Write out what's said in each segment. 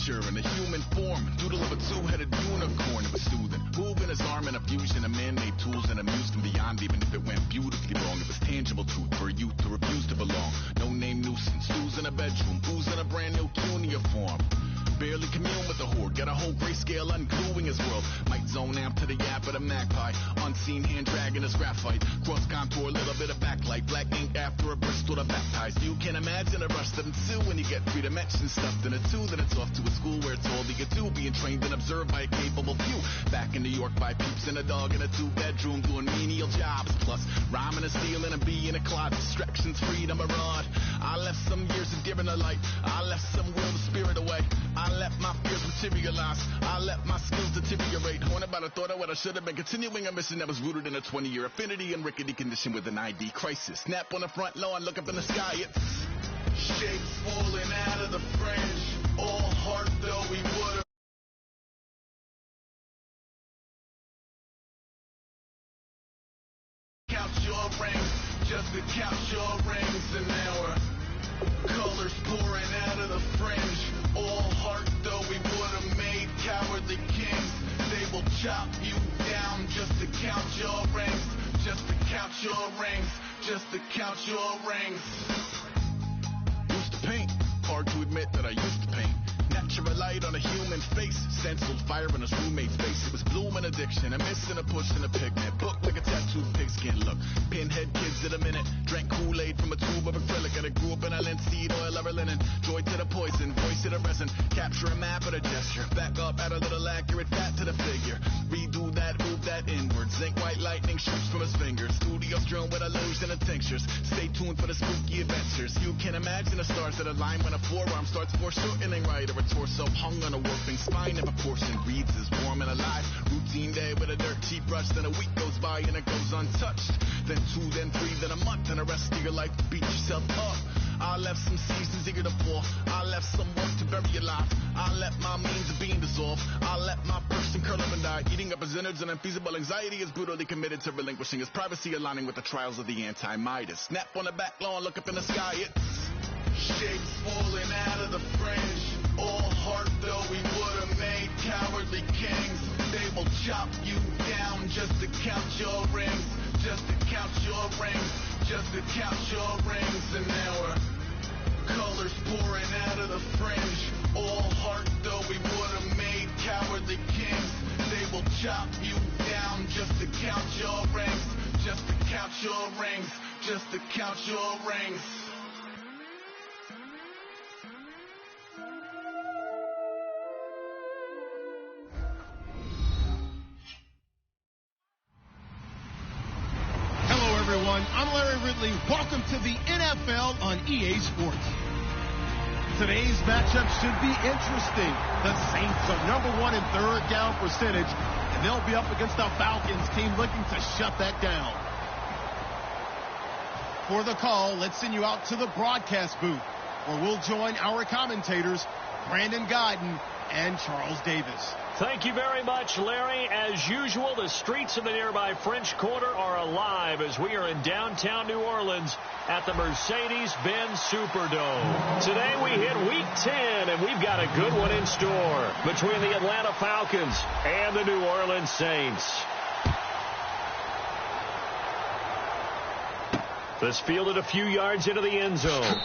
creature in a human form. Doodle of a two-headed unicorn. It was soothing. Moving his arm in a fusion of man-made tools and amused him beyond even if it went beautifully wrong. It was tangible truth for a youth who refused to belong. No-name nuisance. Who's in a bedroom? Who's in a brand new cuneiform? Barely commune with the horde. Got a whole grayscale ungluing his world. Might zone amp to the yap of the magpie. Unseen hand dragging his graphite. Cross contour, little bit of backlight. Black ink after a Bristol to baptize. You can imagine the rush that ensue when you get three dimensions stuffed in a two. Then it's off to a school where it's all you get to. Being trained and observed by a capable few. Back in New York by peeps and a dog in a two-bedroom doing menial jobs. Plus rhyming and stealing and being a clod. Distractions, freedom, a rod. I left some years of deer in the light. I left some will the spirit away. I let my fears materialize. I let my skills deteriorate. Haunted by the thought of what I should have been. Continuing a mission that was rooted in a 20-year affinity and rickety condition with an ID crisis. Snap on the front lawn, look up in the sky. It's shapes falling out of the fringe. All heart though we would have. Count your rings, just to count your rings an hour. Colors pouring out of the fringe. All heart though we would have made cowardly kings. They will chop you down just to count your rings. Just to count your rings. Just to count your rings. Used to paint. Hard to admit that I used to paint. Natural light on a human face. Stenciled fire in his roommate's face. It was bloom and addiction. A miss and a push and a pigment. Book like a tattooed pigskin look. Pinhead kids in a minute. Drank Kool-Aid from a tube of acrylic. And I grew up in a linseed oil of linen. Joy to the poison. Voice to the resin. Capture a map of a gesture. Back up, add a little accurate fat to the figure. Redo that, move that inward. Zinc white lightning shoots from his fingers. Studio strewn with illusion and tinctures. Stay tuned for the spooky adventures. You can imagine the stars that align when a forearm starts foreshortening right, or a torso hung on a warping spine. If a portion reads as warm and alive. Routine day with a dirt cheap brush. Then a week goes by and it goes untouched. Then 2, then 3, then a month, and the rest of your life to beat yourself up. I left some seasons eager to fall. I left some work to bury alive. I let my means of being dissolved. I let my person curl up and die. Eating up his innards and unfeasible anxiety is brutally committed to relinquishing his privacy, aligning with the trials of the anti-Midas. Snap on the back lawn, look up in the sky. It's shapes falling out of the fringe. All heart though we would have made cowardly kings. They will chop you down just to count your rings. Just to count your rings. Just to count your rings an hour. Colors pouring out of the fringe. All heart though we would have made cowardly kings. They will chop you down just to count your rings. Just to count your rings. Just to count your rings. I'm Larry Ridley. Welcome to the NFL on EA Sports. Today's matchup should be interesting. The Saints are #1 in third down percentage, and they'll be up against the Falcons team looking to shut that down. For the call, let's send you out to the broadcast booth, where we'll join our commentators, Brandon Godden and Charles Davis. Thank you very much, Larry. As usual, the streets of the nearby French Quarter are alive as we are in downtown New Orleans at the Mercedes-Benz Superdome. Today we hit Week 10, and we've got a good one in store between the Atlanta Falcons and the New Orleans Saints. This fielded a few yards into the end zone.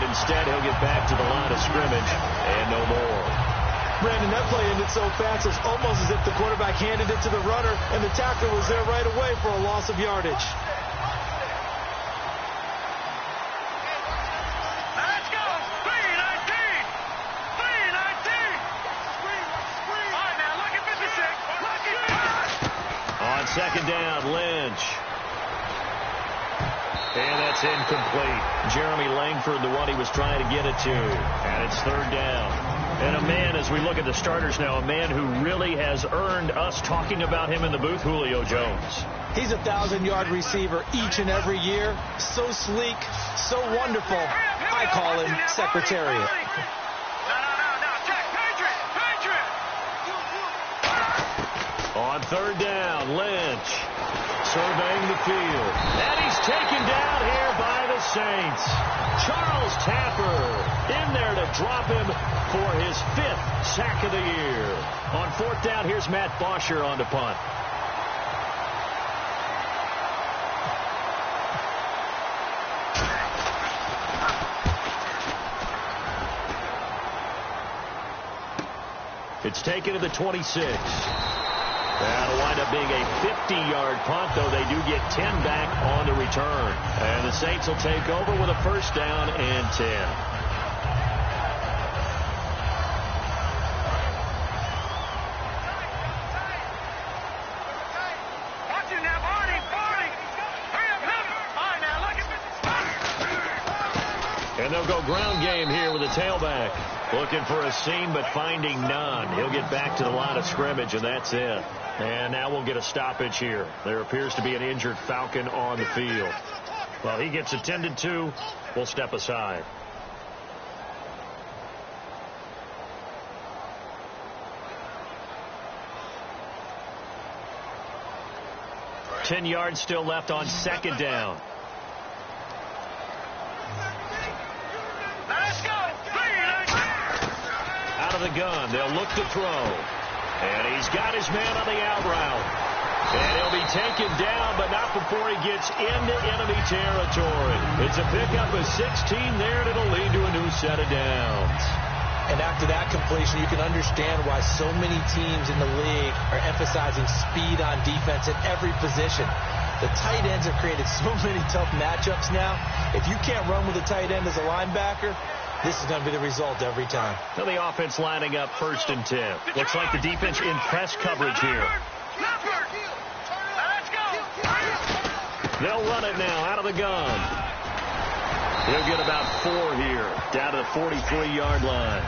Instead, he'll get back to the line of scrimmage and no more. Brandon, that play ended so fast, it's almost as if the quarterback handed it to the runner, and the tackler was there right away for a loss of yardage. Let's go! 319! 319! All right, now, look at 56. Look at 56. On second down, Lynch. And that's incomplete. Jeremy Langford, the one he was trying to get it to. And it's third down. And a man, as we look at the starters now, a man who really has earned us talking about him in the booth, Julio Jones. He's a 1,000-yard receiver each and every year. So sleek, so wonderful. I call him Secretariat. On third down, Lynch surveying the field. And he's taken down here by the Saints. Charles Tapper in there to drop him for his 5th sack of the year. On fourth down, here's Matt Bosher on the punt. It's taken to the 26. That'll wind up being a 50-yard punt, though they do get 10 back on the return. And the Saints will take over with a first down and 10. And they'll go ground game here with a tailback. Looking for a seam, but finding none. He'll get back to the line of scrimmage, and that's it. And now we'll get a stoppage here. There appears to be an injured Falcon on the field. Well, he gets attended to. We'll step aside. Ten yards still left on second down. Out of the gun, they'll look to throw. And he's got his man on the out route. And he'll be taken down, but not before he gets into enemy territory. It's a pickup of 16 there, and it'll lead to a new set of downs. And after that completion, you can understand why so many teams in the league are emphasizing speed on defense at every position. The tight ends have created so many tough matchups now. If you can't run with a tight end as a linebacker, this is going to be the result every time. Now the offense lining up 1st and 10. Looks like the defense in press coverage here. They'll run it now out of the gun. He'll get about 4 here, down to the 43-yard line.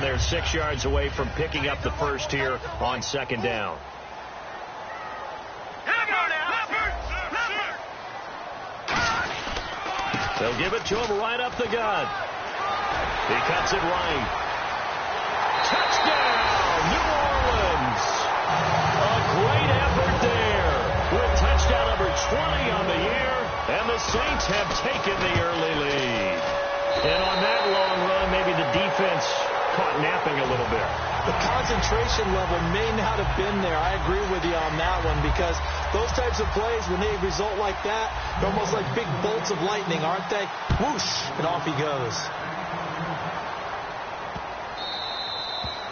They're 6 yards away from picking up the first here on second down. They'll give it to him right up the gut. He cuts it right. Touchdown, New Orleans. A great effort there with touchdown number 20 on the year. And the Saints have taken the early lead. And on that long run, maybe the defense caught napping a little bit. The concentration level may not have been there. I agree with you on that one, because those types of plays, when they result like that, they're almost like big bolts of lightning, aren't they? Whoosh, and off he goes.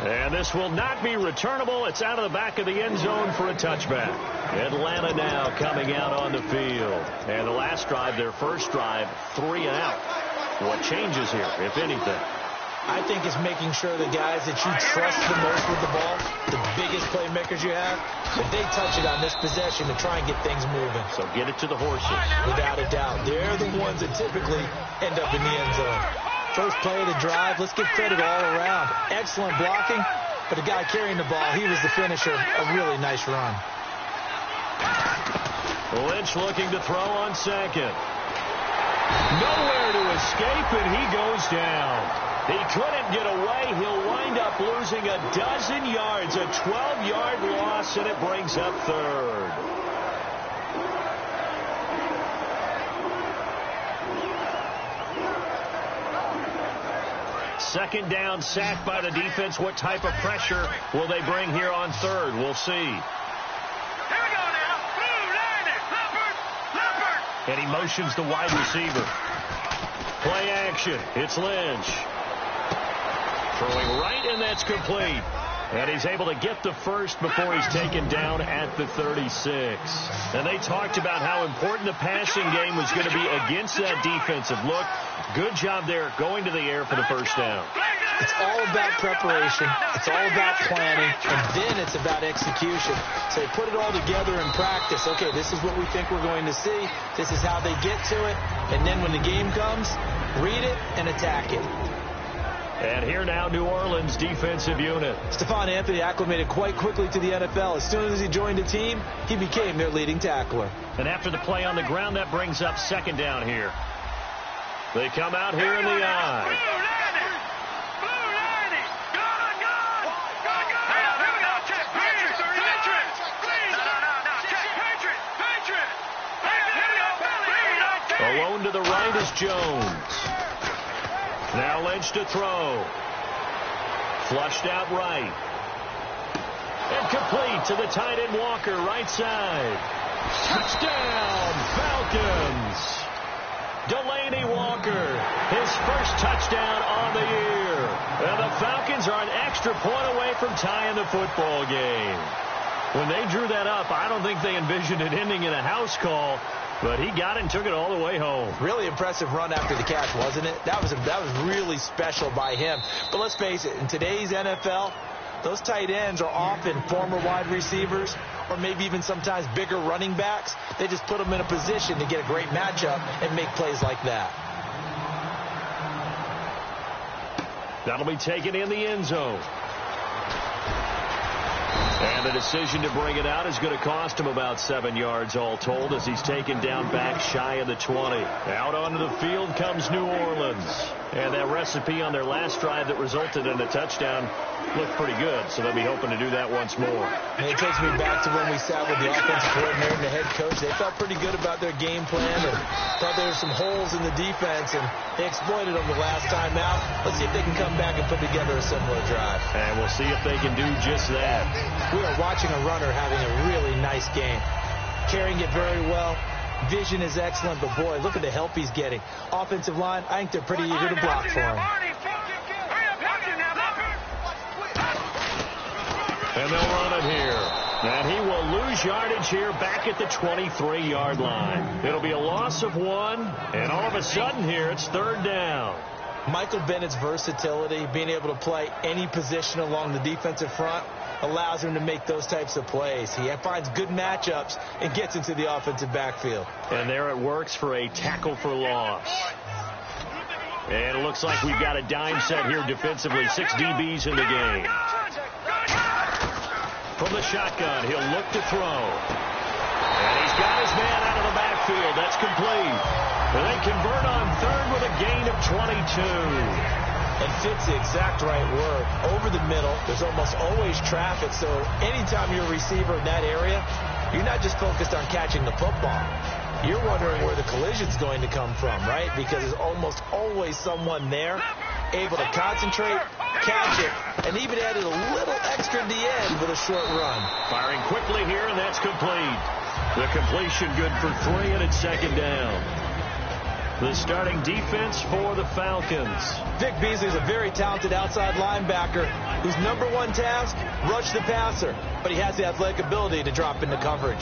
And this will not be returnable. It's out of the back of the end zone for a touchback. Atlanta now coming out on the field. And the last drive, their first drive, 3 and out. What changes here, if anything? I think it's making sure the guys that you trust the most with the ball, the biggest playmakers you have, that they touch it on this possession to try and get things moving. So get it to the horses. Without a doubt. They're the ones that typically end up in the end zone. First play of the drive, let's give credit all around. Excellent blocking, but the guy carrying the ball, he was the finisher. A really nice run. Lynch looking to throw on second. Nowhere to escape, and he goes down. He couldn't get away. He'll wind up losing a dozen yards, a 12-yard loss, and it brings up third. Second down, sack by the defense. What type of pressure will they bring here on third? We'll see. Here we go now. Blue, line it. Leopard. And he motions the wide receiver. Play action. It's Lynch. Throwing right, and that's complete. And he's able to get the first before he's taken down at the 36. And they talked about how important the passing game was going to be against that defensive look. Good job there going to the air for the first down. It's all about preparation. It's all about planning. And then it's about execution. So they put it all together in practice. Okay, this is what we think we're going to see. This is how they get to it. And then when the game comes, read it and attack it. And here now, New Orleans defensive unit. Stephon Anthony acclimated quite quickly to the NFL. As soon as he joined the team, he became their leading tackler. And after the play on the ground, that brings up second down here. They come out here in the eye. Alone to the right is Jones. Now Lynch to throw. Flushed out right. And complete to the tight end Walker, right side. Touchdown, Falcons. Delaney Walker, his first touchdown on the year. And the Falcons are an extra point away from tying the football game. When they drew that up, I don't think they envisioned it ending in a house call. But he got it and took it all the way home. Really impressive run after the catch, wasn't it? That was really special by him. But let's face it, in today's NFL, those tight ends are often former wide receivers or maybe even sometimes bigger running backs. They just put them in a position to get a great matchup and make plays like that. That'll be taken in the end zone. And the decision to bring it out is going to cost him about 7 yards all told as he's taken down back shy of the 20. Out onto the field comes New Orleans. And that recipe on their last drive that resulted in a touchdown looked pretty good, so they'll be hoping to do that once more. And it takes me back to when we sat with the offensive coordinator and the head coach. They felt pretty good about their game plan and thought there were some holes in the defense, and they exploited them the last time out. Let's see if they can come back and put together a similar drive. And we'll see if they can do just that. We are watching a runner having a really nice game. Carrying it very well. Vision is excellent, but boy, look at the help he's getting. Offensive line, I think they're pretty eager to block for him. And they'll run it here. And he will lose yardage here back at the 23-yard line. It'll be a loss of 1, and all of a sudden here it's third down. Michael Bennett's versatility, being able to play any position along the defensive front, allows him to make those types of plays. He finds good matchups and gets into the offensive backfield. And there it works for a tackle for loss. And it looks like we've got a dime set here defensively. 6 DBs in the game. From the shotgun, he'll look to throw. And he's got his man out of the backfield. That's complete. And they convert on third with a gain of 22. And fits the exact right word. Over the middle, there's almost always traffic, so anytime you're a receiver in that area, you're not just focused on catching the football. You're wondering where the collision's going to come from, right? Because there's almost always someone there able to concentrate, catch it, and even added a little extra at the end with a short run. Firing quickly here, and that's complete. The completion good for 3, and it's second down. The starting defense for the Falcons. Vic Beasley's a very talented outside linebacker whose number one task, rush the passer. But he has the athletic ability to drop into coverage.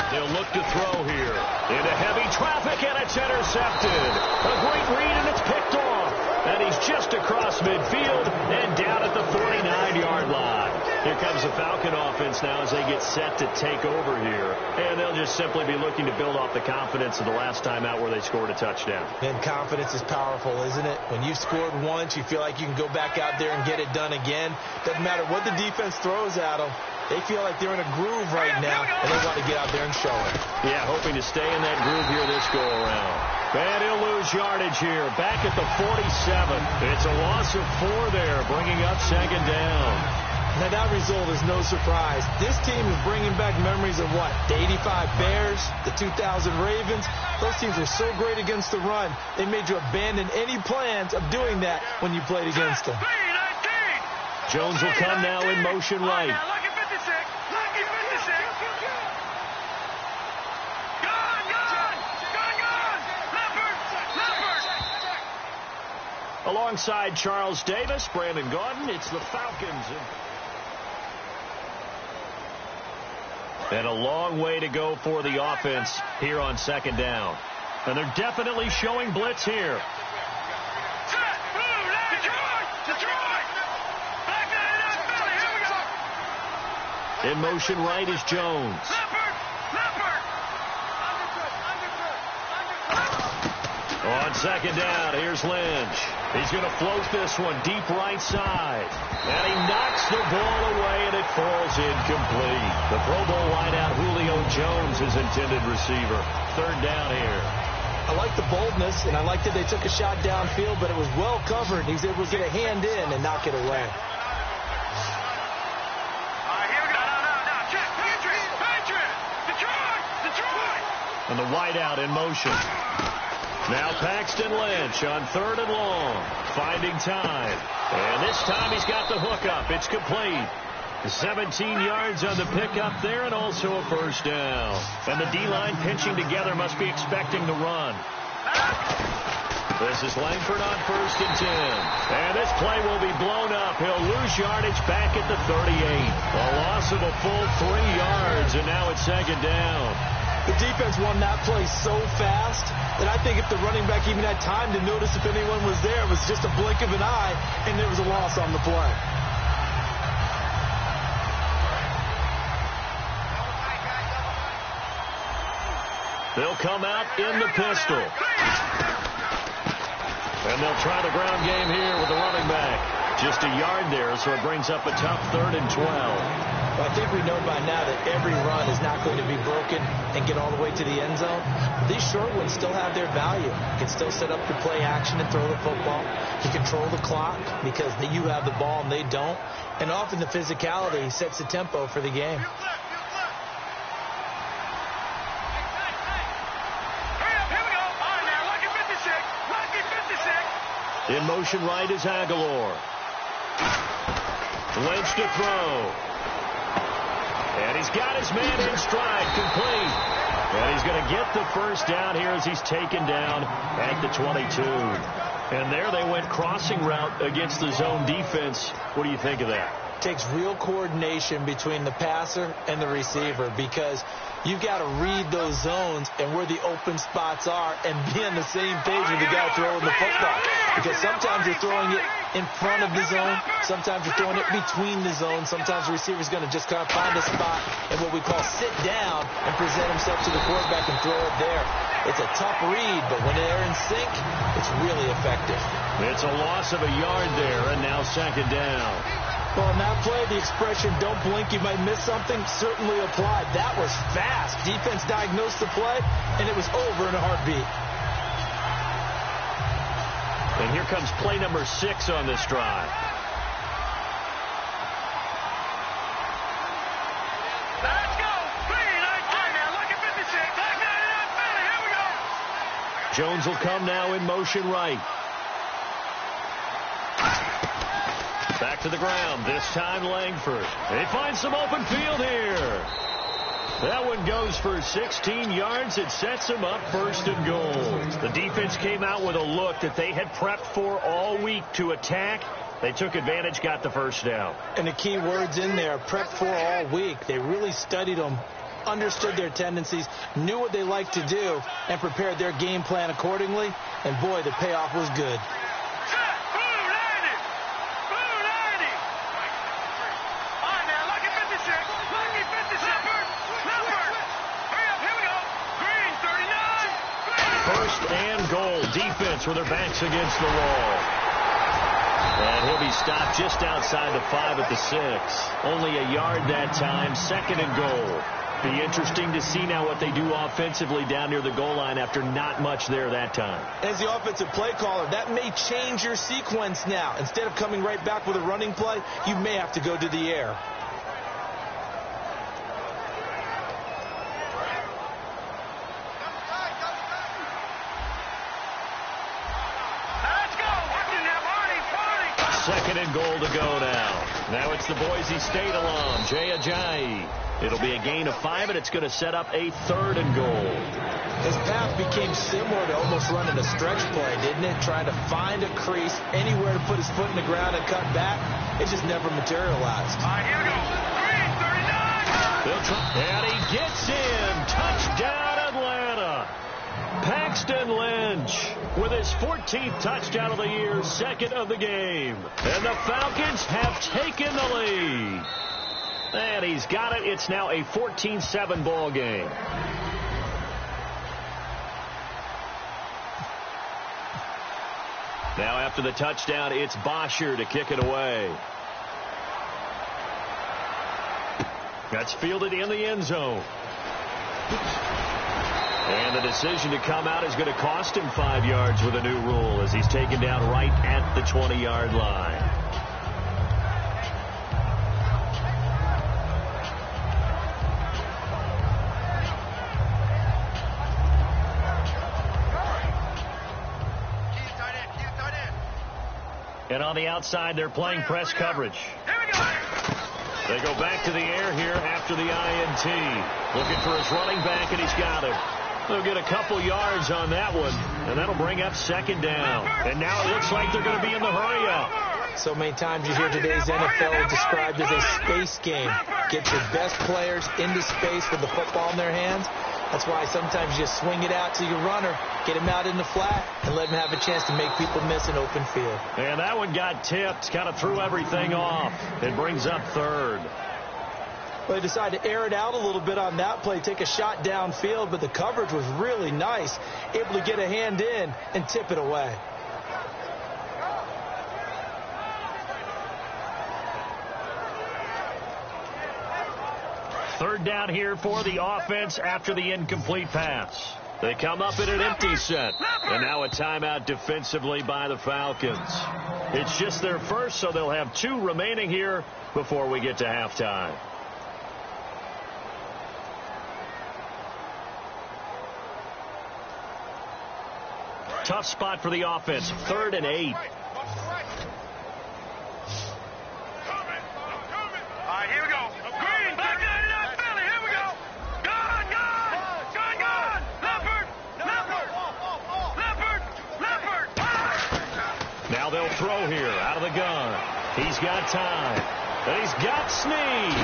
They'll look to throw here. Into heavy traffic, and it's intercepted. A great read, and it's picked off. And he's just across midfield and down at the 49-yard line. Here comes the Falcon offense now as they get set to take over here. And they'll just simply be looking to build off the confidence of the last time out where they scored a touchdown. And confidence is powerful, isn't it? When you've scored once, you feel like you can go back out there and get it done again. Doesn't matter what the defense throws at them. They feel like they're in a groove right now, and they want to get out there and show it. Yeah, hoping to stay in that groove here this go-around. And he'll lose yardage here, back at the 47. It's a loss of 4 there, bringing up second down. Now, that result is no surprise. This team is bringing back memories of what? The 85 Bears, the 2000 Ravens. Those teams were so great against the run, they made you abandon any plans of doing that when you played against them. Jones will come now in motion right. Alongside Charles Davis, Brandon Gaudin, it's the Falcons. And a long way to go for the offense here on second down. And they're definitely showing blitz here. In motion right is Jones. On second down, here's Lynch. He's going to float this one deep right side. And he knocks the ball away, and it falls incomplete. The Pro Bowl wideout Julio Jones, his intended receiver. Third down here. I like the boldness, and I like that they took a shot downfield, but it was well covered. He was able to get a hand in and knock it away. And the wideout in motion. Now Paxton Lynch on third and long. Finding time. And this time he's got the hook up. It's complete. 17 yards on the pickup there and also a first down. And the D-line pinching together must be expecting the run. This is Langford on first and 10. And this play will be blown up. He'll lose yardage back at the 38. A loss of a full 3 yards, and now it's second down. The defense won that play so fast that I think if the running back even had time to notice if anyone was there, it was just a blink of an eye, and there was a loss on the play. They'll come out in the pistol. And they'll try the ground game here with the running back. Just a yard there, so it brings up a tough 3rd and 12. Well, I think we know by now that every run is not going to be broken and get all the way to the end zone. These short ones still have their value. You can still set up your play action and throw the football. You control the clock because you have the ball and they don't. And often the physicality sets the tempo for the game. In motion right is Aguilar. Lynch to throw. And he's got his man in stride, complete. And he's going to get the first down here as he's taken down at the 22. And there they went crossing route against the zone defense. What do you think of that? Takes real coordination between the passer and the receiver because you've got to read those zones and where the open spots are and be on the same page with the guy throwing the football. Because sometimes you're throwing it in front of the zone. Sometimes you're throwing it between the zones. Sometimes the receiver's going to just kind of find a spot and what we call sit down and present himself to the quarterback and throw it there. It's a tough read, but when they're in sync, it's really effective. It's a loss of a yard there, and now second down. Well, in that play, the expression, don't blink, you might miss something, certainly applied. That was fast. Defense diagnosed the play, and it was over in a heartbeat. And here comes play number 6 on this drive. Let's go. Now look at 56. Here we go. Jones will come now in motion right. Back to the ground, this time Langford. They find some open field here. That one goes for 16 yards. It sets them up 1st and goal. The defense came out with a look that they had prepped for all week to attack. They took advantage, got the first down. And the key words in there, prepped for all week. They really studied them, understood their tendencies, knew what they liked to do, and prepared their game plan accordingly. And boy, the payoff was good. And goal. Defense with their backs against the wall. And he'll be stopped just outside the 5 at the 6. Only a yard that time. 2nd and goal. Be interesting to see now what they do offensively down near the goal line after not much there that time. As the offensive play caller, that may change your sequence now. Instead of coming right back with a running play, you may have to go to the air. Second and goal to go now. Now it's the Boise State alum, Jay Ajayi. It'll be a gain of 5, and it's going to set up a 3rd and goal. His path became similar to almost running a stretch play, didn't it? Trying to find a crease, anywhere to put his foot in the ground and cut back. It just never materialized. All right, here we go. Green, 39. They'll try, and he gets in. Touchdown, Atlanta. Paxton Lynch with his 14th touchdown of the year, 2nd of the game. And the Falcons have taken the lead. And he's got it. It's now a 14-7 ball game. Now after the touchdown, it's Bosher to kick it away. That's fielded in the end zone. And the decision to come out is going to cost him 5 yards with a new rule as he's taken down right at the 20-yard line. And on the outside, they're playing press coverage. They go back to the air here after the INT. Looking for his running back, and he's got it. They'll get a couple yards on that one, and that'll bring up 2nd down. And now it looks like they're going to be in the hurry-up. So many times you hear today's NFL described as a space game. Get your best players into space with the football in their hands. That's why sometimes you just swing it out to your runner, get him out in the flat, and let him have a chance to make people miss an open field. And that one got tipped, kind of threw everything off. It brings up 3rd. Well, they decided to air it out a little bit on that play, take a shot downfield, but the coverage was really nice, able to get a hand in and tip it away. Third down here for the offense after the incomplete pass. They come up in an empty set. And now a timeout defensively by the Falcons. It's just their first, so they'll have 2 remaining here before we get to halftime. Tough spot for the offense. 3rd and 8. All right, here we go. Green, back in that Philly. Here we go. Gone. Leopard. Now they'll throw here out of the gun. He's got time. And he's got Snead.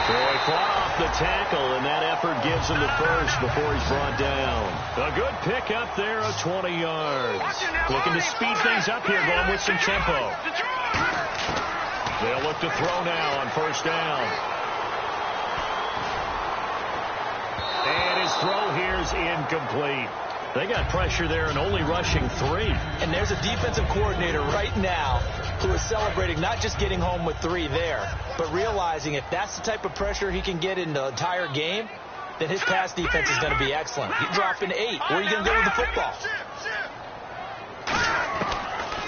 So he fought off the tackle, and that effort gives him the first before he's brought down. A good pickup there of 20 yards. Looking to speed things up here, going with some tempo. They'll look to throw now on 1st down. And his throw here's incomplete. They got pressure there and only rushing 3. And there's a defensive coordinator right now who is celebrating not just getting home with 3 there, but realizing if that's the type of pressure he can get in the entire game, then his pass defense is going to be excellent. He dropped an 8. Where are you going to go with the football?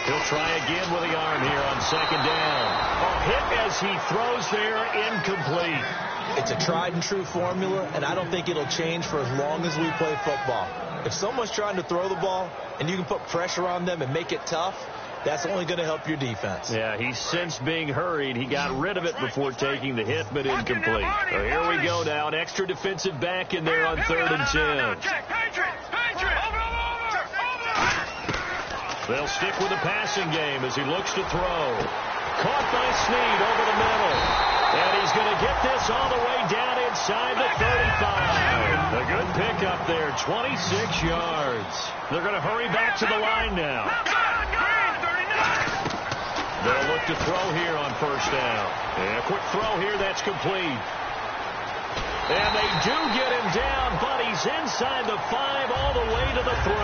He'll try again with the arm here on 2nd down. A hit as he throws there, incomplete. It's a tried and true formula, and I don't think it'll change for as long as we play football. If someone's trying to throw the ball and you can put pressure on them and make it tough, that's only going to help your defense. Yeah, he sensed being hurried. He got rid of it before taking the hit, but incomplete. So here we go now. An extra defensive back in there on 3rd and 10. They'll stick with the passing game as he looks to throw. Caught by Snead over the middle. And he's going to get this all the way down inside the 35. A good pickup there, 26 yards. They're going to hurry back to the line now. They'll look to throw here on 1st down. And a quick throw here, that's complete. And they do get him down, but he's inside the 5 all the way to the 3.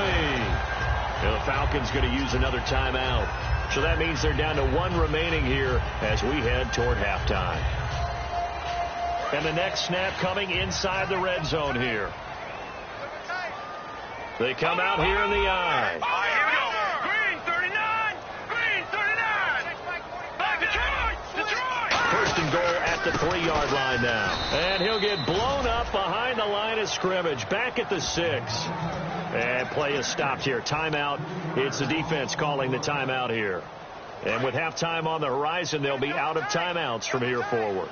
And the Falcons going to use another timeout. So that means they're down to 1 remaining here as we head toward halftime. And the next snap coming inside the red zone here. They come out here in the eye. All right, here we go. Green, 39. Green, 39. Back Detroit. 1st and goal at the 3-yard line now. And he'll get blown up behind the line of scrimmage. Back at the 6. And play is stopped here. Timeout. It's the defense calling the timeout here. And with halftime on the horizon, they'll be out of timeouts from here forward.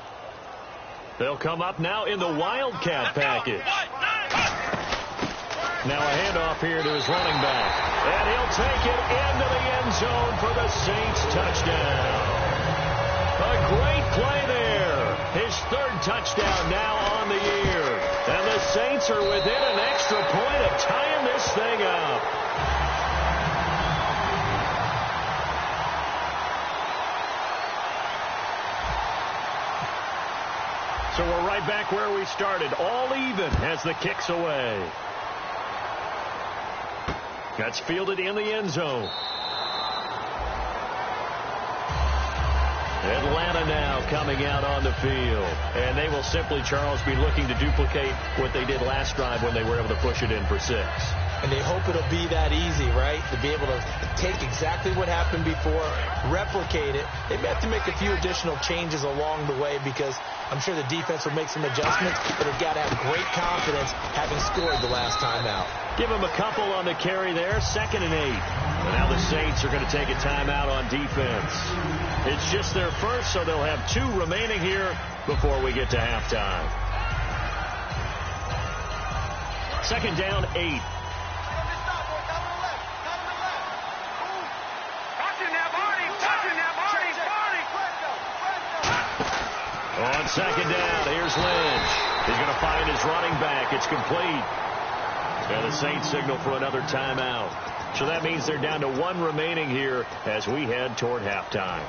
They'll come up now in the Wildcat package. Now a handoff here to his running back. And he'll take it into the end zone for the Saints touchdown. A great play there. His third touchdown now on the year. And the Saints are within an extra point of tying this thing up. So we're right back where we started, all even as the kick's away. That's fielded in the end zone. Atlanta now coming out on the field. And they will simply, Charles, be looking to duplicate what they did last drive when they were able to push it in for 6. And they hope it'll be that easy, right? To be able to take exactly what happened before, replicate it. They may have to make a few additional changes along the way because I'm sure the defense will make some adjustments, but they've got to have great confidence having scored the last time out. Give them a couple on the carry there, 2nd and 8. And now the Saints are going to take a timeout on defense. It's just their first, so they'll have 2 remaining here before we get to halftime. 2nd down, 8. On 2nd down, here's Lynch. He's going to find his running back. It's complete. And the Saints signal for another timeout. So that means they're down to 1 remaining here as we head toward halftime.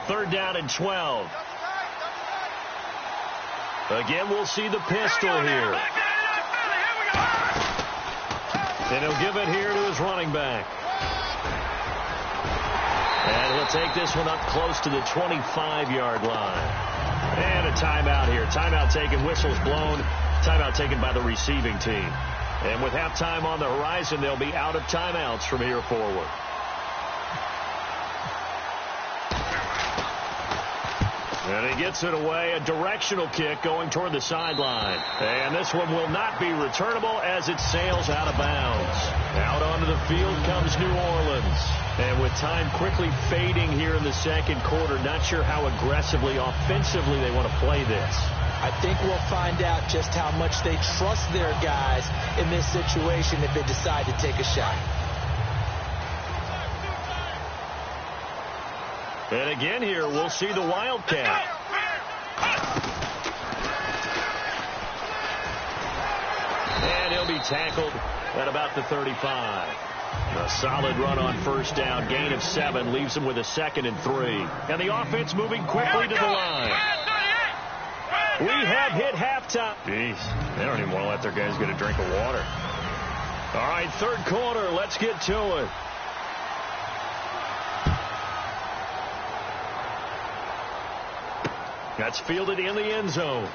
Third down and 12. Again, we'll see the pistol here. And he'll give it here to his running back. And he'll take this one up close to the 25-yard line. And a timeout here. Timeout taken, whistles blown. Timeout taken by the receiving team. And with halftime on the horizon, they'll be out of timeouts from here forward. And he gets it away, a directional kick going toward the sideline. And this one will not be returnable as it sails out of bounds. Out onto the field comes New Orleans. And with time quickly fading here in the second quarter, not sure how aggressively, offensively they want to play this. I think we'll find out just how much they trust their guys in this situation if they decide to take a shot. And again here, we'll see the Wildcat. And he'll be tackled at about the 35. A solid run on first down. Gain of 7 leaves him with a 2nd and 3. And the offense moving quickly to the line. We have hit halftime. Jeez, they don't even want to let their guys get a drink of water. All right, third quarter. Let's get to it. That's fielded in the end zone.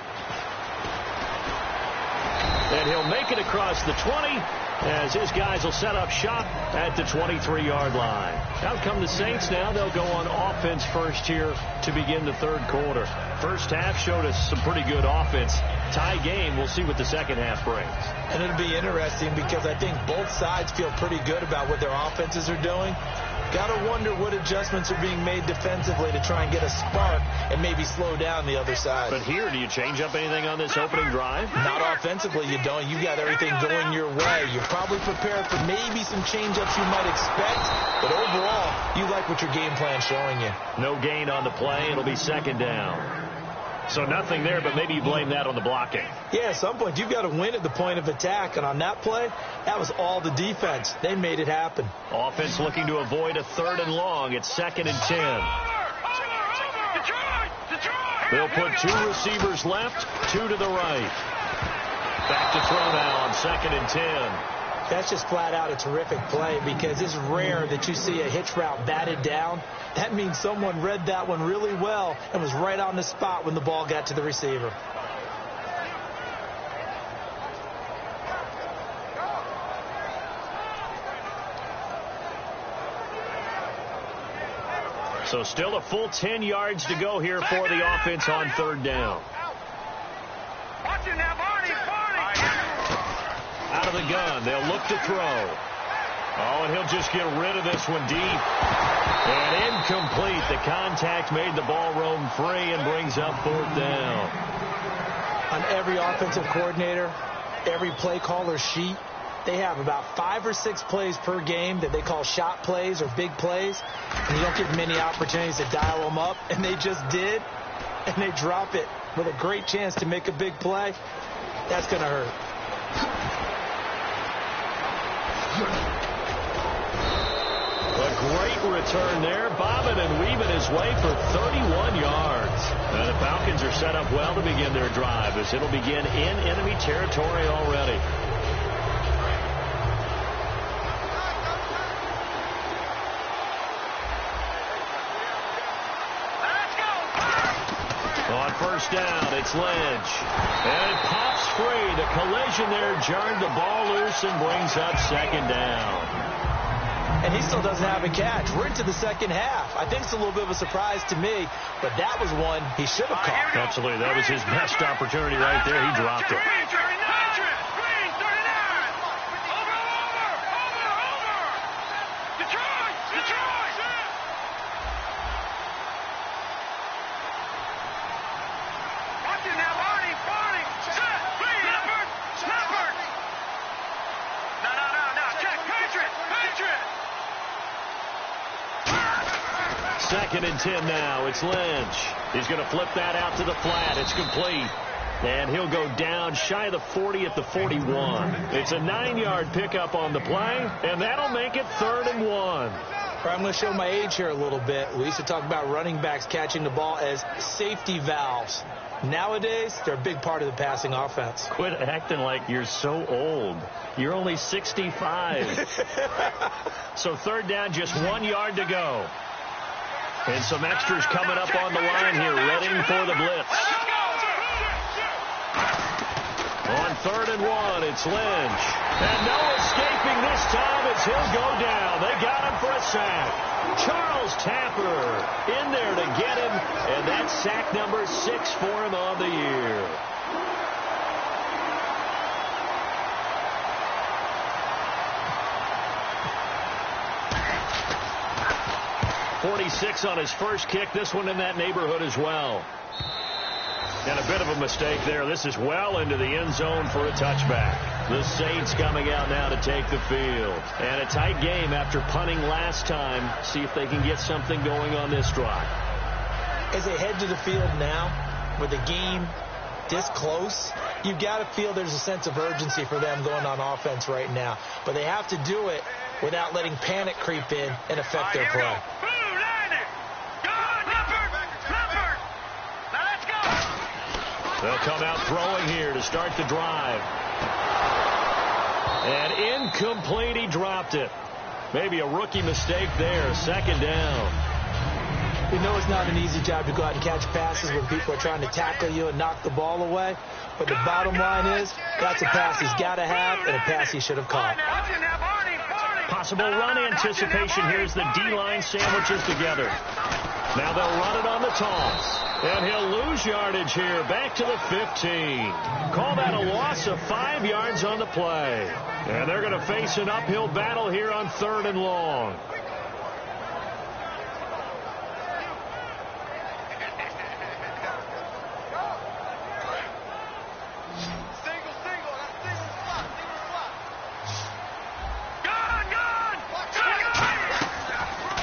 And he'll make it across the 20 as his guys will set up shop at the 23-yard line. Out come the Saints now. They'll go on offense first here to begin the third quarter. First half showed us some pretty good offense. Tie game. We'll see what the second half brings. And it'll be interesting because I think both sides feel pretty good about what their offenses are doing. Got to wonder what adjustments are being made defensively to try and get a spark and maybe slow down the other side. But here, do you change up anything on this opening drive? Not offensively, you don't. You got everything going your way. You're probably prepared for maybe some change-ups you might expect, but overall, you like what your game plan's showing you. No gain on the play. It'll be 2nd down. So nothing there, but maybe you blame that on the blocking. Yeah, at some point, you've got to win at the point of attack. And on that play, that was all the defense. They made it happen. Offense looking to avoid a 3rd and long. It's 2nd and 10. They'll put 2 receivers left, 2 to the right. Back to throw now on 2nd and 10. That's just flat out a terrific play because it's rare that you see a hitch route batted down. That means someone read that one really well and was right on the spot when the ball got to the receiver. So still a full 10 yards to go here for the offense on 3rd down. Watch it now, Barney. Out of the gun. They'll look to throw. Oh, and he'll just get rid of this one deep. And incomplete. The contact made the ball roam free and brings up 4th down. On every offensive coordinator, every play caller sheet, they have about 5 or 6 plays per game that they call shot plays or big plays. And you don't get many opportunities to dial them up. And they just did. And they drop it with a great chance to make a big play. That's going to hurt. A great return there, bobbing and weaving his way for 31 yards. And the Falcons are set up well to begin their drive as it'll begin in enemy territory already. On 1st down, it's Lynch. And it pops free. The collision there jarred the ball loose and brings up 2nd down. And he still doesn't have a catch. We're into the 2nd half. I think it's a little bit of a surprise to me, but that was one he should have caught. Absolutely. That was his best opportunity right there. He dropped it. Second and 10 now. It's Lynch. He's going to flip that out to the flat. It's complete. And he'll go down shy of the 40 at the 41. It's a 9-yard pickup on the play, and that'll make it 3rd and 1. I'm going to show my age here a little bit. We used to talk about running backs catching the ball as safety valves. Nowadays, they're a big part of the passing offense. Quit acting like you're so old. You're only 65. So 3rd down, just 1 yard to go. And some extras coming up on the line here, ready for the blitz. On 3rd and 1, it's Lynch. And no escaping this time as he'll go down. They got him for a sack. Charles Tapper in there to get him, and that's sack number 6 for him on the year. .46 on his first kick. This one in that neighborhood as well. And a bit of a mistake there. This is well into the end zone for a touchback. The Saints coming out now to take the field. And a tight game after punting last time. See if they can get something going on this drive. As they head to the field now, with the game this close, you've got to feel there's a sense of urgency for them going on offense right now. But they have to do it without letting panic creep in and affect their play. They'll come out throwing here to start the drive. And incomplete, he dropped it. Maybe a rookie mistake there, 2nd down. We know it's not an easy job to go out and catch passes when people are trying to tackle you and knock the ball away. But the bottom line is, that's a pass he's got to have and a pass he should have caught. Possible run anticipation. Here's the D-line sandwiches together. Now they'll run it on the toss. And he'll lose yardage here. Back to the 15. Call that a loss of 5 yards on the play. And they're going to face an uphill battle here on 3rd and long.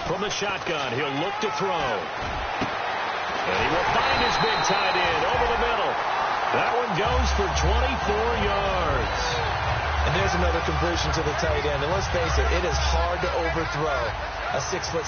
From the shotgun, he'll look to throw. And he will find his big tight end over the middle. That one goes for 24 yards. And there's another completion to the tight end. And let's face it, it is hard to overthrow a 6'6"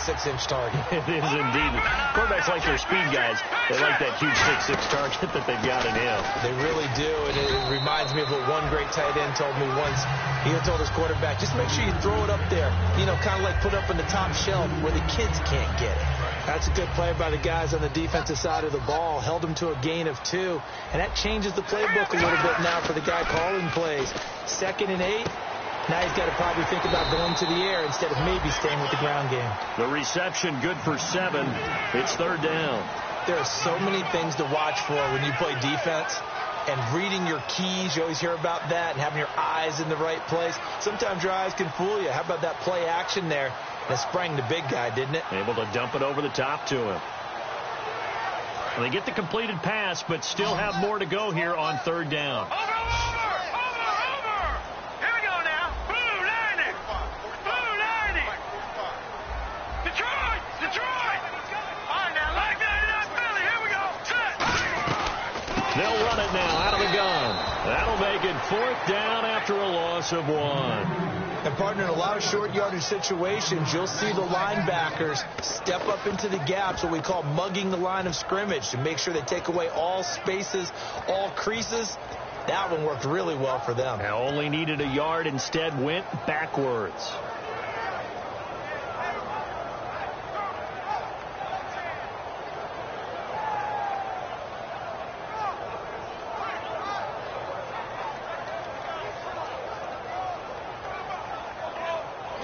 target. It is indeed. Quarterbacks like their speed guys. They like that huge 6'6" target that they've got in him. They really do. And it reminds me of what one great tight end told me once. He told his quarterback, just make sure you throw it up there. You know, kind of like put it up on the top shelf where the kids can't get it. That's a good play by the guys on the defensive side of the ball. Held him to a gain of 2. And that changes the playbook a little bit now for the guy calling plays. 2nd and 8. Now he's got to probably think about going to the air instead of maybe staying with the ground game. The reception good for 7. It's 3rd down. There are so many things to watch for when you play defense. And reading your keys, you always hear about that, and having your eyes in the right place. Sometimes your eyes can fool you. How about that play action there? and sprang the big guy, didn't it? Able to dump it over the top to him. They get the completed pass, but still have more to go here on third down. Over! Here we go now. Blue 90. Blue 90. Detroit. All right, now, like 99 Philly. Here we go. Set. They'll run it now out of the gun. That'll make it fourth down after a loss of 1. And, partner, in a lot of short yardage situations, you'll see the linebackers step up into the gaps, what we call mugging the line of scrimmage, to make sure they take away all spaces, all creases. That one worked really well for them. Now only needed a yard, instead went backwards.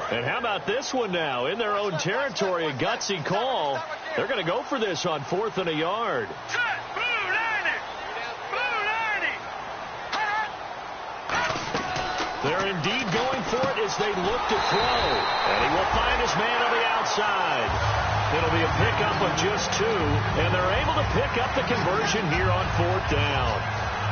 And how about this one now? In their own territory, a gutsy call. They're going to go for this on 4th and a yard. Set. Blue 90. Blue 90. They're indeed going for it as they look to throw. And he will find his man on the outside. It'll be a pickup of just 2. And they're able to pick up the conversion here on 4th down.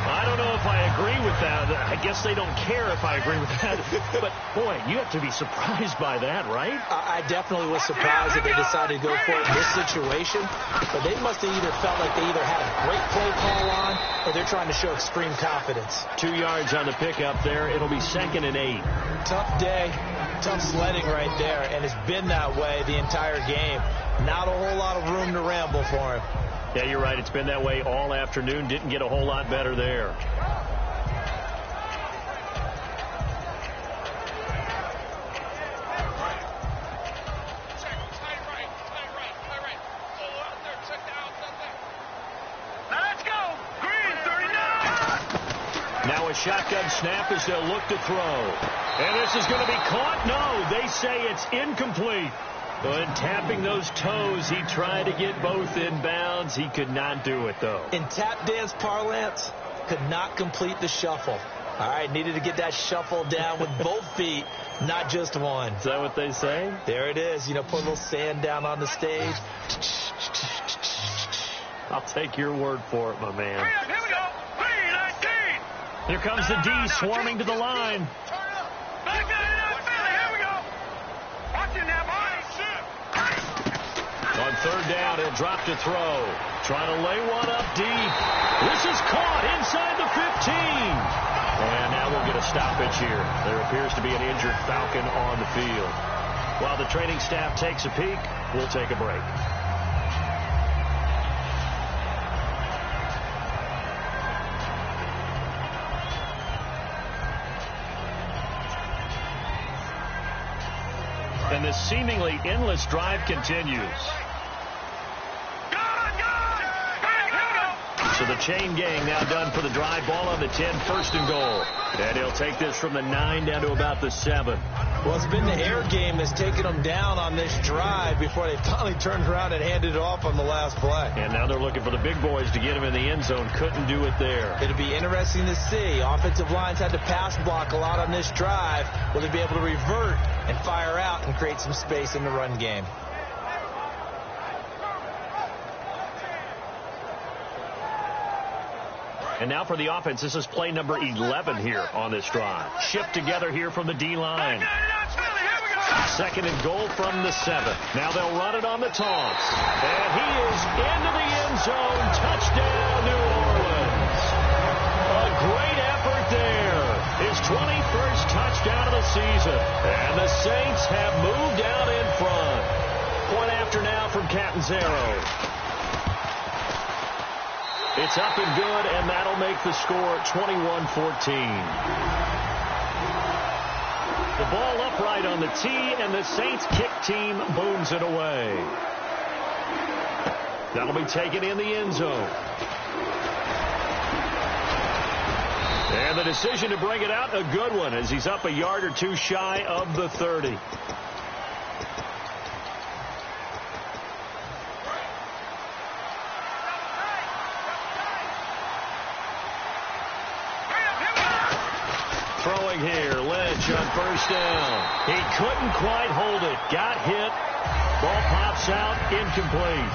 I don't know if I agree with that. I guess they don't care if I agree with that. But, boy, you have to be surprised by that, right? I definitely was surprised that they decided to go for it in this situation. But they must have either felt like they either had a great play call on or they're trying to show extreme confidence. 2 yards on the pickup there. It'll be 2nd and 8. Tough day, tough sledding right there, and it's been that way the entire game. Not a whole lot of room to ramble for him. Yeah, you're right. It's been that way all afternoon. Didn't get a whole lot better there. Let's go. Green 39. Now a shotgun snap as they'll look to throw. And this is going to be caught. No, they say it's incomplete. But tapping those toes, he tried to get both in bounds. He could not do it, though. In tap dance parlance, could not complete the shuffle. All right, needed to get that shuffle down with both feet, not just one. Is that what they say? There it is. You know, put a little sand down on the stage. I'll take your word for it, my man. Here we go. 319. Here comes the D swarming to the line. Like 99 Philly. Here we go. Watch it now, boys. On third down, he'll drop to throw. Trying to lay one up deep. This is caught inside the 15. And now we'll get a stoppage here. There appears to be an injured Falcon on the field. While the training staff takes a peek, we'll take a break. And this seemingly endless drive continues. So the chain gang now done for the drive. Ball on the 10, 1st and goal. And he'll take this from the 9 down to about the 7. Well, it's been the air game that's taken them down on this drive before they finally turned around and handed it off on the last play. And now they're looking for the big boys to get him in the end zone. Couldn't do it there. It'll be interesting to see. Offensive lines had to pass block a lot on this drive. Will they be able to revert and fire out and create some space in the run game? And now for the offense, this is play number 11 here on this drive. Shift together here from the D-line. 2nd and goal from the 7. Now they'll run it on the toss. And he is into the end zone. Touchdown, New Orleans. A great effort there. His 21st touchdown of the season. And the Saints have moved out in front. Point after now from Catanzaro. It's up and good, and that'll make the score 21-14. The ball upright on the tee, and the Saints kick team booms it away. That'll be taken in the end zone. And the decision to bring it out, a good one, as he's up a yard or two shy of the 30. throwing here. Lynch on first down. He couldn't quite hold it. Got hit. Ball pops out. Incomplete.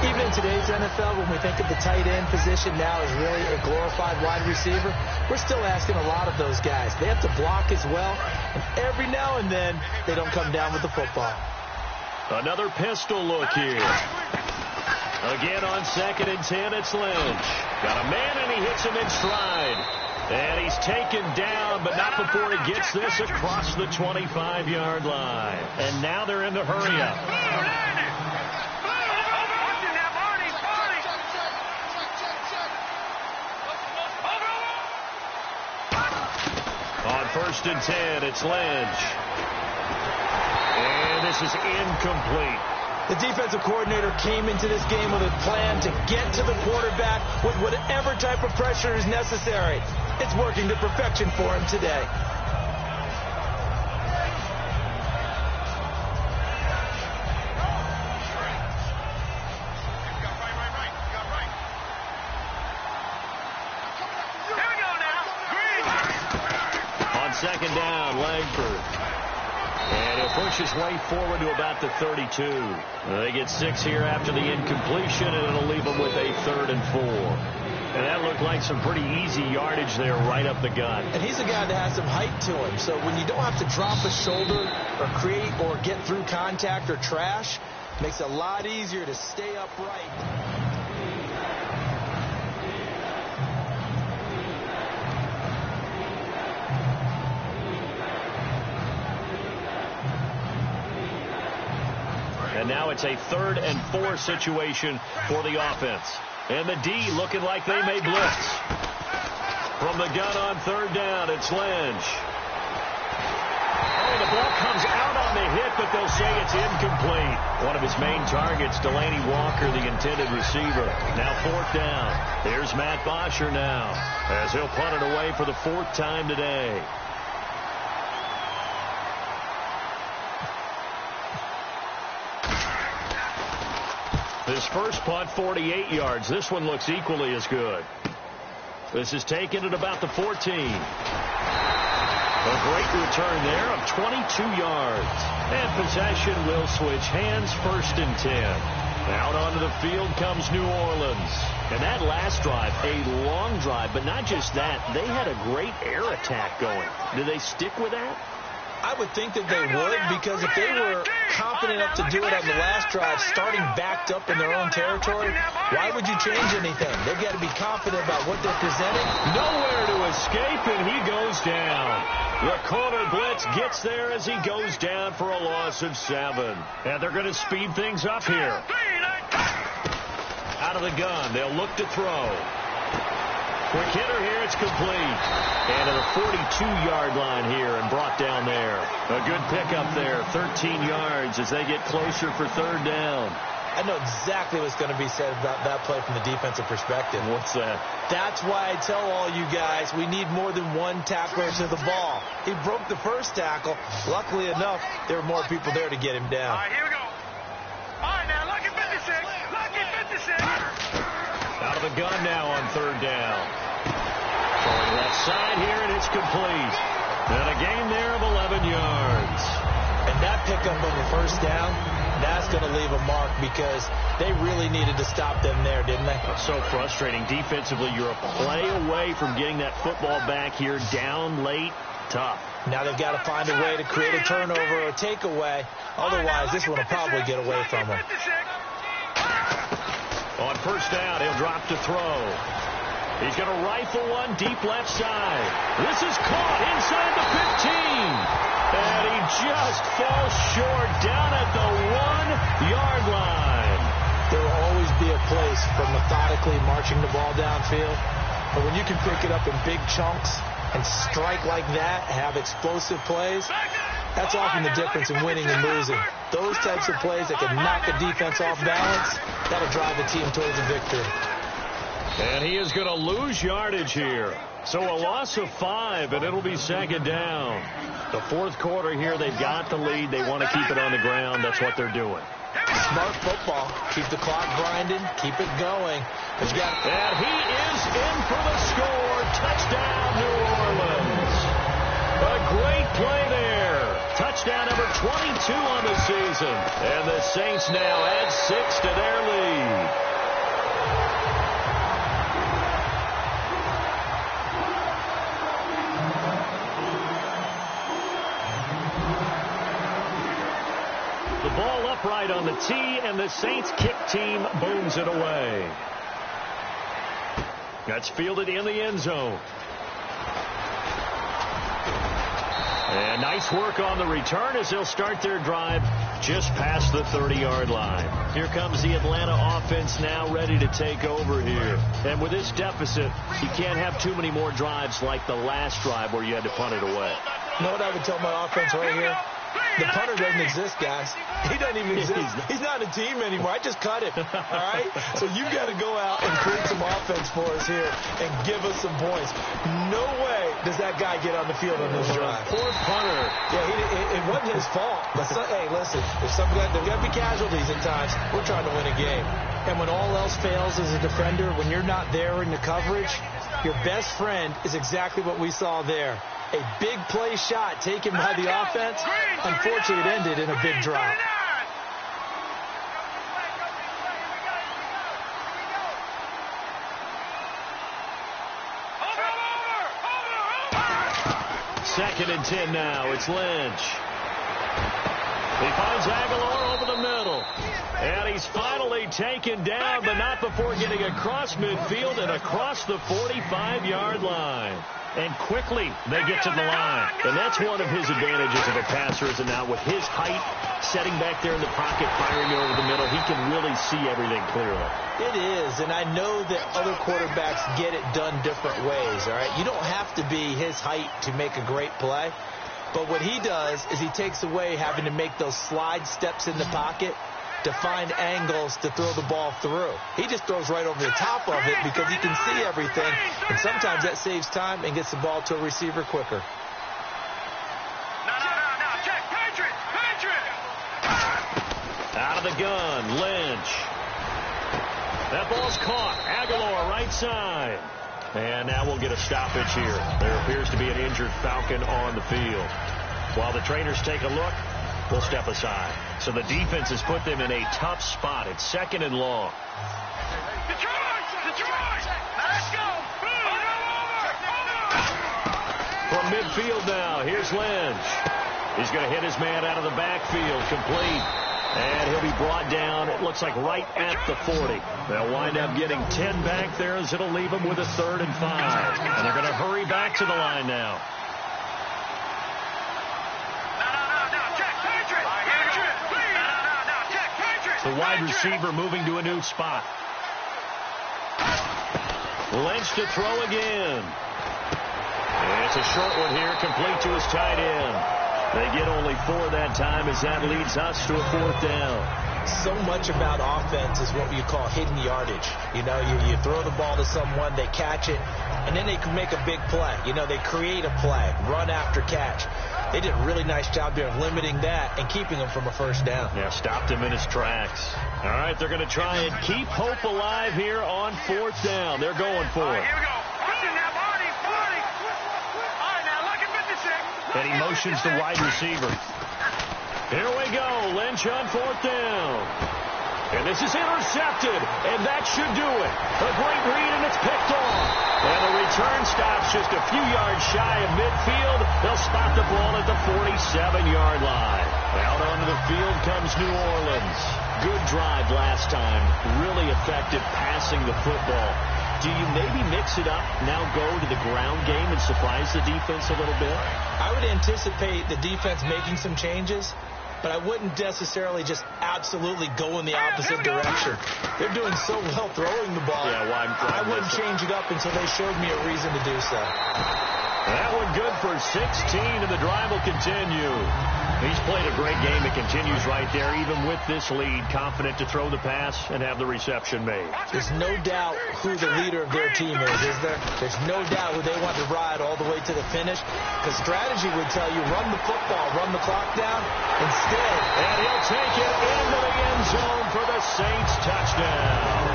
Even in today's NFL, when we think of the tight end position now as really a glorified wide receiver, we're still asking a lot of those guys. They have to block as well, and every now and then, they don't come down with the football. Another pistol look here. Again on 2nd and 10, it's Lynch. Got a man, and he hits him in stride. And he's taken down, but not before he gets this across the 25-yard line. And now they're in the hurry-up. On 1st and 10, it's Lynch. And this is incomplete. The defensive coordinator came into this game with a plan to get to the quarterback with whatever type of pressure is necessary. It's working to perfection for him today. On 2nd down, Langford. And he'll push his way forward to about the 32. They get 6 here after the incompletion, and it'll leave them with a 3rd and 4. And that looked like some pretty easy yardage there right up the gut. And he's a guy that has some height to him. So when you don't have to drop a shoulder or create or get through contact or trash, it makes it a lot easier to stay upright. And now it's a 3rd and 4 situation for the offense. And the D looking like they may blitz. From the gun on 3rd down, it's Lynch. Oh, the ball comes out on the hit, but they'll say it's incomplete. One of his main targets, Delaney Walker, the intended receiver. Now 4th down. Here's Matt Bosher now, as he'll punt it away for the 4th time today. His first punt, 48 yards. This one looks equally as good. This is taken at about the 14. A great return there of 22 yards. And possession will switch hands, 1st and 10. Out onto the field comes New Orleans. And that last drive, a long drive, but not just that. They had a great air attack going. Do they stick with that? I would think that they would, because if they were confident enough to do it on the last drive, starting backed up in their own territory, why would you change anything? They've got to be confident about what they're presenting. Nowhere to escape, and he goes down. The corner blitz gets there as he goes down for a loss of 7. And they're going to speed things up here. Out of the gun, they'll look to throw. Quick hitter here, it's complete. And to the 42-yard line here and brought down there. A good pickup there, 13 yards as they get closer for 3rd down. I know exactly what's going to be said about that play from the defensive perspective. What's that? That's why I tell all you guys we need more than one tackler to the ball. He broke the first tackle. Luckily enough, there were more people there to get him down. All right, here we go. All right, now, lucky 56. Lucky 56. Out of the gun now on 3rd down. Going left side here, and it's complete. And a gain there of 11 yards. And that pickup on the 1st down, that's going to leave a mark, because they really needed to stop them there, didn't they? So frustrating. Defensively, you're a play away from getting that football back here, down late. Tough. Now they've got to find a way to create a turnover or takeaway. Otherwise, this one will probably get away from them. On 1st down, he'll drop to throw. He's going to rifle one deep left side. This is caught inside the 15. And he just falls short down at the 1-yard line. There will always be a place for methodically marching the ball downfield. But when you can pick it up in big chunks and strike like that, have explosive plays, that's often the difference in winning and losing. Those types of plays that can knock a defense off balance, that'll drive the team towards a victory. And he is going to lose yardage here. So a loss of 5, and it'll be 2nd down. The 4th quarter here, they've got the lead. They want to keep it on the ground. That's what they're doing. Smart football. Keep the clock grinding. Keep it going. And he is in for the score. Touchdown, New Orleans. touchdown number 22 on the season. And the Saints now add 6 to their lead. The ball upright on the tee, and the Saints kick team booms it away. That's fielded in the end zone. And nice work on the return as they'll start their drive just past the 30-yard line. Here comes the Atlanta offense now ready to take over here. And with this deficit, you can't have too many more drives like the last drive where you had to punt it away. You know what I would tell my offense right here? The punter doesn't exist, guys. He doesn't even exist. He's not a team anymore. I just cut it. All right? So you've got to go out and create some offense for us here and give us some points. No way does that guy get on the field on this drive. Poor punter. Yeah, it wasn't his fault. But hey, listen, there's got to be casualties at times. We're trying to win a game. And when all else fails as a defender, when you're not there in the coverage, your best friend is exactly what we saw there. A big play shot taken by the offense. Unfortunately, it ended in a big drop. Second and 10 now. It's Lynch. He finds Aguilar over the middle. And he's finally taken down, but not before getting across midfield and across the 45-yard line. And quickly they get to the line. And that's one of his advantages of a passer, is it not? With his height, setting back there in the pocket, firing it over the middle, he can really see everything clearly. It is, and I know that other quarterbacks get it done different ways, all right? You don't have to be his height to make a great play. But what he does is he takes away having to make those slide steps in the pocket to find angles to throw the ball through. He just throws right over the top of it because he can see everything, and sometimes that saves time and gets the ball to a receiver quicker. Check, Patrick! Out of the gun, Lynch. That ball's caught. Aguilar, right side. And now we'll get a stoppage here. There appears to be an injured Falcon on the field. While the trainers take a look, we'll step aside. So the defense has put them in a tough spot. It's second and long. Detroit! Let's go! From midfield now, here's Lynch. He's going to hit his man out of the backfield, complete. And he'll be brought down, it looks like right at the 40. They'll wind up getting 10 back there as it'll leave them with a 3rd and 5. And they're going to hurry back to the line now. The wide receiver moving to a new spot. Lynch to throw again. And it's a short one here, complete to his tight end. They get only 4 that time as that leads us to a 4th down. So much about offense is what you call hidden yardage. You know, you throw the ball to someone, they catch it, and then they can make a big play. You know, they create a play, run after catch. They did a really nice job there of limiting that and keeping him from a 1st down. Yeah, stopped him in his tracks. All right, they're going to try and keep hope alive here on 4th down. They're going for it. Here we go. And he motions the wide receiver. Here we go. Lynch on 4th down. And this is intercepted. And that should do it. A great read, and it's picked off. And the return stops just a few yards shy of midfield. They'll spot the ball at the 47-yard line. Out onto the field comes New Orleans. Good drive last time. Really effective passing the football. Do you maybe mix it up, now go to the ground game and surprise the defense a little bit? I would anticipate the defense making some changes, but I wouldn't necessarily just absolutely go in the opposite direction. They're doing so well throwing the ball. Yeah, well, I wouldn't change it up until they showed me a reason to do so. That one good for 16, and the drive will continue. He's played a great game. It continues right there, even with this lead, confident to throw the pass and have the reception made. There's no doubt who the leader of their team is there? There's no doubt who they want to ride all the way to the finish, because strategy would tell you run the football, run the clock down. Instead, and he'll take it into the end zone for the Saints touchdown.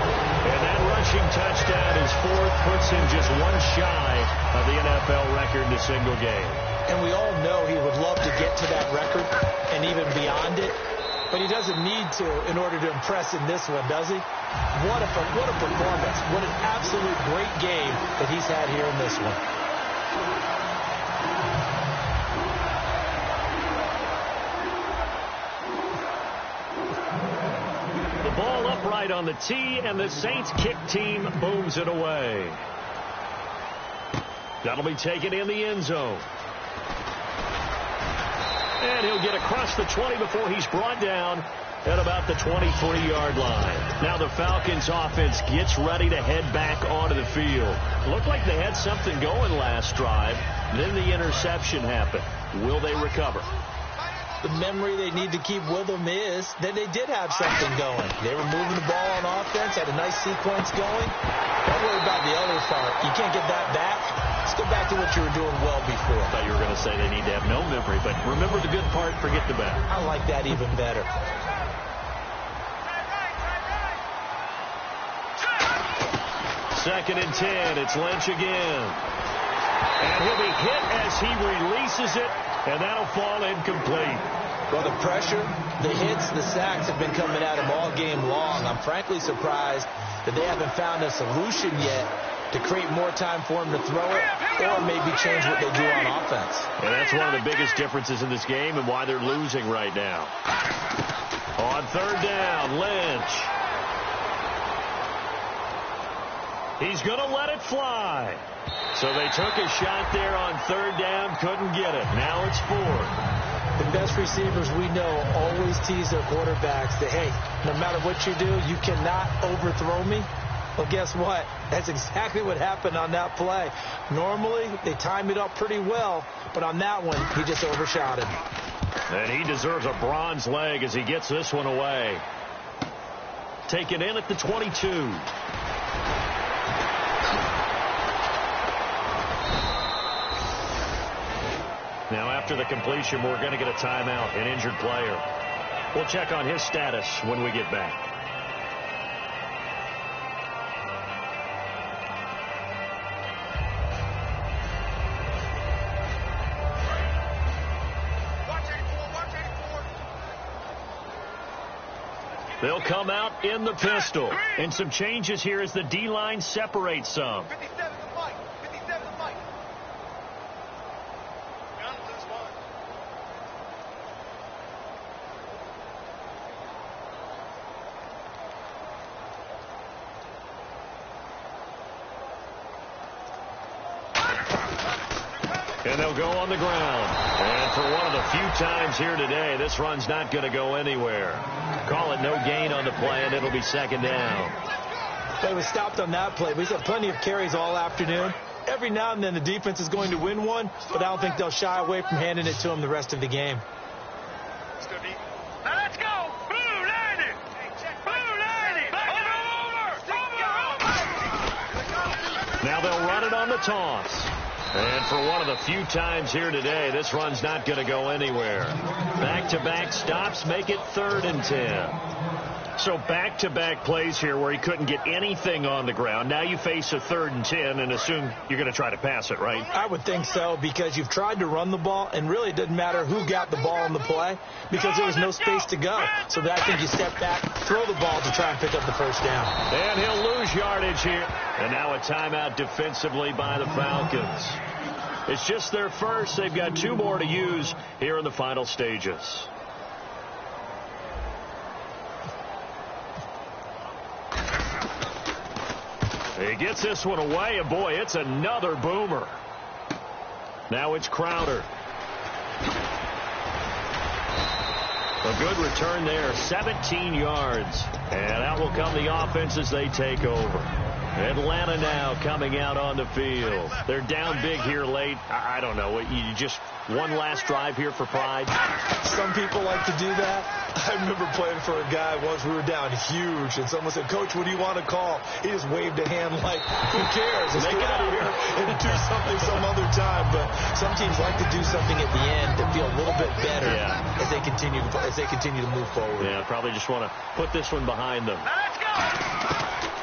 And that rushing touchdown is 4th, puts him just 1 shy of the NFL record in a single game. And we all know he would love to get to that record and even beyond it. But he doesn't need to in order to impress in this one, does he? What a performance. What an absolute great game that he's had here in this one. The ball upright on the tee, and the Saints kick team booms it away. That'll be taken in the end zone. And he'll get across the 20 before he's brought down at about the 23-yard line. Now the Falcons offense gets ready to head back onto the field. Looked like they had something going last drive. Then the interception happened. Will they recover? The memory they need to keep with them is that they did have something going. They were moving the ball on offense, had a nice sequence going. Don't worry about the other part. You can't get that back. Let's go back to what you were doing well before. I thought you were going to say they need to have no memory, but remember the good part, forget the bad. I like that even better. Second and 10. It's Lynch again. And he'll be hit as he releases it, and that'll fall incomplete. Well, the pressure, the hits, the sacks have been coming at him all game long. I'm frankly surprised that they haven't found a solution yet to create more time for him to throw it or maybe change what they do on offense. And that's one of the biggest differences in this game and why they're losing right now. On third down, Lynch. He's going to let it fly. So they took a shot there on third down, couldn't get it. Now it's fourth. The best receivers we know always tease their quarterbacks that, hey, no matter what you do, you cannot overthrow me. Well, guess what? That's exactly what happened on that play. Normally, they time it up pretty well, but on that one, he just overshot him. And he deserves a bronze leg as he gets this one away. Taken in at the 22. Now, after the completion, we're going to get a timeout, an injured player. We'll check on his status when we get back. They'll come out in the pistol. And some changes here as the D-line separates some. 57 to Mike. 57 to Mike. And they'll go on the ground. And for one of the few times here today, this run's not going to go anywhere. Call it no gain on the play, and it'll be second down. They were stopped on that play. We've had plenty of carries all afternoon. Every now and then the defense is going to win one, but I don't think they'll shy away from handing it to them the rest of the game. Now let's go. Blue 90. Blue 90. Over. Now they'll run it on the toss. And for one of the few times here today, this run's not going to go anywhere. Back-to-back stops make it 3rd and 10. So back-to-back plays here where he couldn't get anything on the ground. Now you face a 3rd and 10 and assume you're going to try to pass it, right? I would think so, because you've tried to run the ball, and really it doesn't matter who got the ball on the play because there was no space to go. So I think you step back, throw the ball to try and pick up the first down. And he'll lose yardage here. And now a timeout defensively by the Falcons. It's just their first. They've got 2 more to use here in the final stages. He gets this one away, and boy, it's another boomer. Now it's Crowder. A good return there, 17 yards. And out will come the offense as they take over. Atlanta now coming out on the field. They're down big here late. I don't know. You just one last drive here for pride? Some people like to do that. I remember playing for a guy once. We were down huge, and someone said, "Coach, what do you want to call?" He just waved a hand like, "Who cares? Let's get out of here and do something some other time." But some teams like to do something at the end to feel a little bit better as they continue to move forward. Yeah, probably just want to put this one behind them. Now let's go.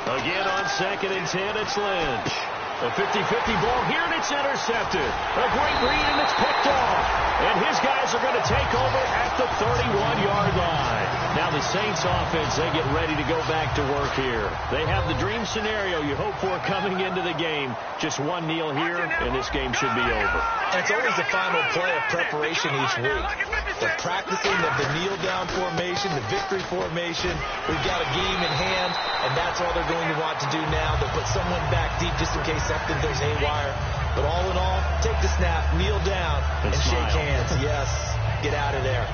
Again on 2nd and 10, it's Lynch. A 50-50 ball here, and it's intercepted. A great read, and it's picked off. And his guys are going to take over at the 31-yard line. Now the Saints offense, they get ready to go back to work here. They have the dream scenario you hope for coming into the game. Just one kneel here, and this game should be over. And it's always the final play of preparation each week. The practicing of the kneel-down formation, the victory formation. We've got a game in hand, and that's all they're going to want to do now. They'll put someone back deep just in case something goes haywire. But all in all, take the snap, kneel down, and shake hands. Yes, get out of there.